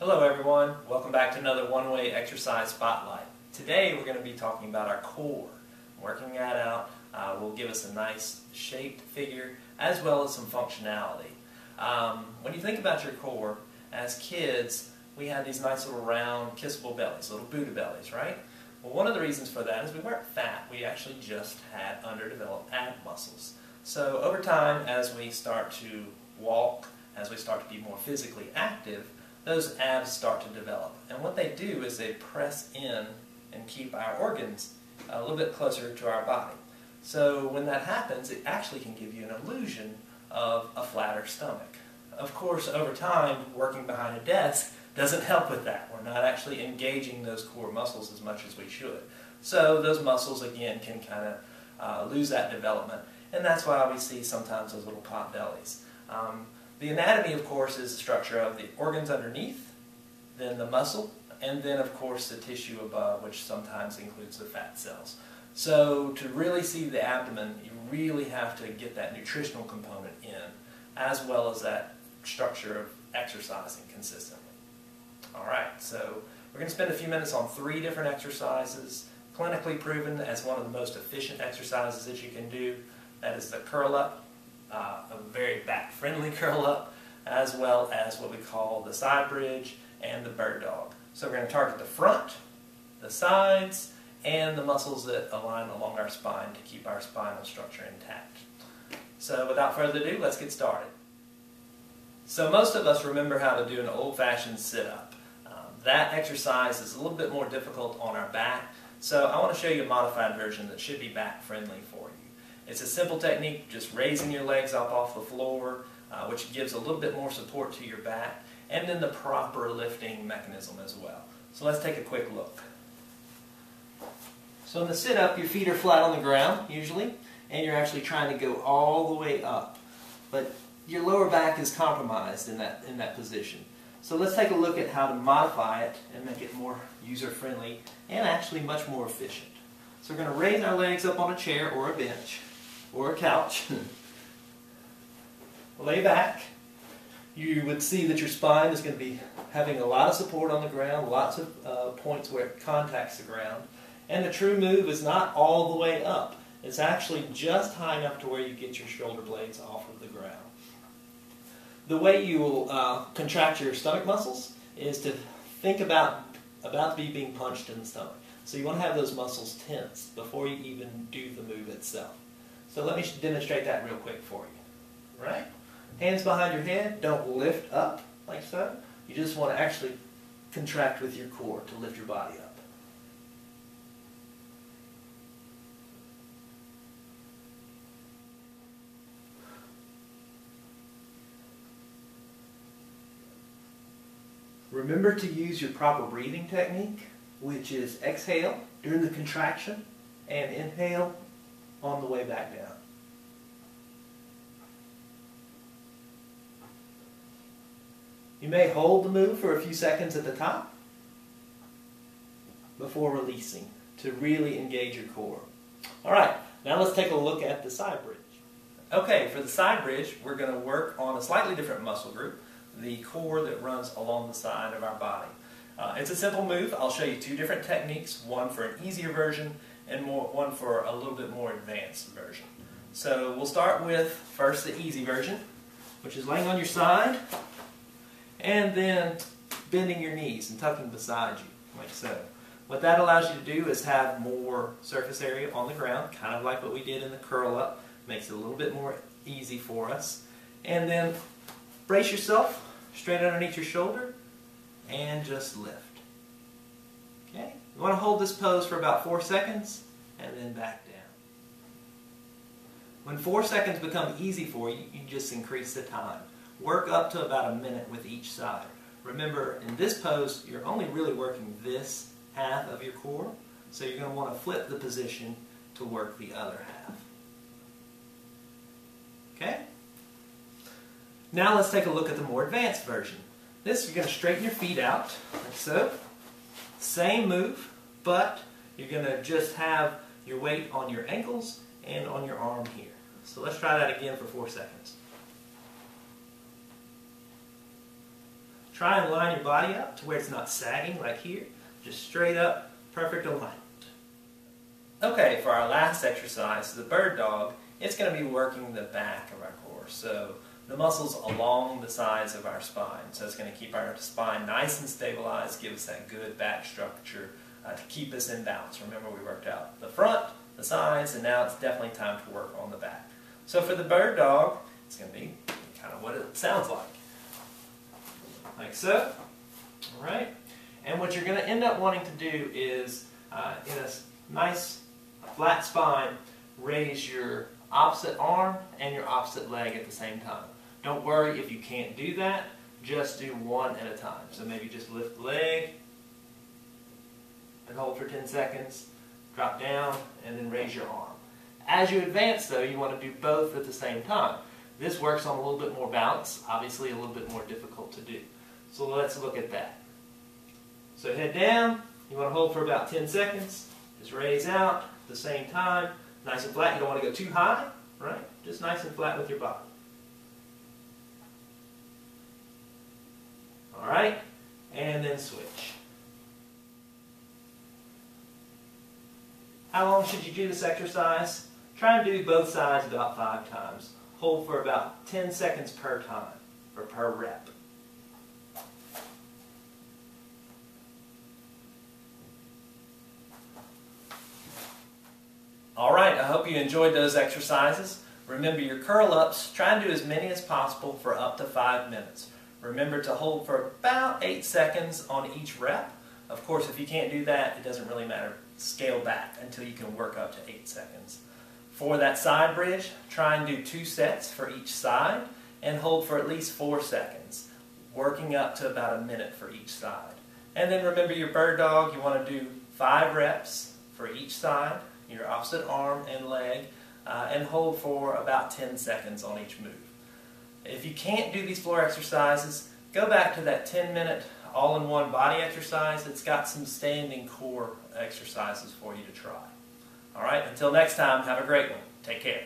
Hello everyone, welcome back to another one-way exercise spotlight. Today we're going to be talking about our core. Working that out will give us a nice shaped figure as well as some functionality. When you think about your core, as kids we had these nice little round kissable bellies, little Buddha bellies, right? Well, one of the reasons for that is we weren't fat, we actually just had underdeveloped ab muscles. So over time, as we start to walk, as we start to be more physically active, those abs start to develop. And what they do is they press in and keep our organs a little bit closer to our body. So when that happens, it actually can give you an illusion of a flatter stomach. Of course, over time, working behind a desk doesn't help with that. We're not actually engaging those core muscles as much as we should. So those muscles, again, can kind of lose that development. And that's why we see sometimes those little pot bellies. The anatomy, of course, is the structure of the organs underneath, then the muscle, and then, of course, the tissue above, which sometimes includes the fat cells. So to really see the abdomen, you really have to get that nutritional component in, as well as that structure of exercising consistently. Alright, so we're going to spend a few minutes on 3 different exercises, clinically proven as one of the most efficient exercises that you can do. That is the curl up. A very back-friendly curl-up, as well as what we call the side bridge and the bird dog. So we're going to target the front, the sides, and the muscles that align along our spine to keep our spinal structure intact. So without further ado, let's get started. So most of us remember how to do an old-fashioned sit-up. That exercise is a little bit more difficult on our back, so I want to show you a modified version that should be back-friendly for you. It's a simple technique, just raising your legs up off the floor, which gives a little bit more support to your back, and then the proper lifting mechanism as well. So let's take a quick look. So in the sit-up, your feet are flat on the ground, usually, and you're actually trying to go all the way up. But your lower back is compromised in that position. So let's take a look at how to modify it and make it more user-friendly and actually much more efficient. So we're going to raise our legs up on a chair or a bench or a couch. Lay back. You would see that your spine is going to be having a lot of support on the ground, lots of points where it contacts the ground. And the true move is not all the way up. It's actually just high enough to where you get your shoulder blades off of the ground. The way you will contract your stomach muscles is to think about to be being punched in the stomach. So you want to have those muscles tense before you even do the move itself. So let me demonstrate that real quick for you. Right? Hands behind your head, don't lift up like so. You just want to actually contract with your core to lift your body up. Remember to use your proper breathing technique, which is exhale during the contraction and inhale on the way back down. You may hold the move for a few seconds at the top before releasing to really engage your core. Alright, now let's take a look at the side bridge. Okay, for the side bridge, we're going to work on a slightly different muscle group, the core that runs along the side of our body. It's a simple move. I'll show you 2 different techniques, one for an easier version and one for a little bit more advanced version. So we'll start with first the easy version, which is laying on your side and then bending your knees and tucking beside you, like so. What that allows you to do is have more surface area on the ground, kind of like what we did in the curl up. Makes it a little bit more easy for us. And then brace yourself straight underneath your shoulder and just lift. Okay? You want to hold this pose for about 4 seconds and then back down. When 4 seconds become easy for you, you just increase the time. Work up to about a minute with each side. Remember, in this pose, you're only really working this half of your core, so you're going to want to flip the position to work the other half. Okay? Now let's take a look at the more advanced version. This, you're going to straighten your feet out, like so. Same move, but you're going to just have your weight on your ankles and on your arm here. So let's try that again for 4 seconds. Try and line your body up to where it's not sagging like here. Just straight up, perfect alignment. Okay, for our last exercise, the bird dog, it's going to be working the back of our core. So the muscles along the sides of our spine. So it's going to keep our spine nice and stabilized, give us that good back structure to keep us in balance. Remember, we worked out the front, the sides, and now it's definitely time to work on the back. So for the bird dog, it's going to be kind of what it sounds like so. All right. And what you're going to end up wanting to do is, in a nice flat spine, raise your opposite arm and your opposite leg at the same time. Don't worry if you can't do that, just do one at a time. So maybe just lift the leg and hold for 10 seconds, drop down, and then raise your arm. As you advance though, you want to do both at the same time. This works on a little bit more balance, obviously a little bit more difficult to do. So let's look at that. So head down, you want to hold for about 10 seconds, just raise out at the same time, nice and flat. You don't want to go too high, right? Just nice and flat with your body. All right, and then switch. How long should you do this exercise? Try and do both sides about 5 times. Hold for about 10 seconds per time, or per rep. Alright, I hope you enjoyed those exercises. Remember your curl-ups, try and do as many as possible for up to 5 minutes. Remember to hold for about 8 seconds on each rep. Of course, if you can't do that, it doesn't really matter. Scale back until you can work up to 8 seconds. For that side bridge, try and do 2 sets for each side and hold for at least 4 seconds, working up to about a minute for each side. And then remember your bird dog, you want to do 5 reps for each side, your opposite arm and leg, and hold for about 10 seconds on each move. If you can't do these floor exercises, go back to that 10-minute all-in-one body exercise. It's got some standing core exercises for you to try. All right, until next time, have a great one. Take care.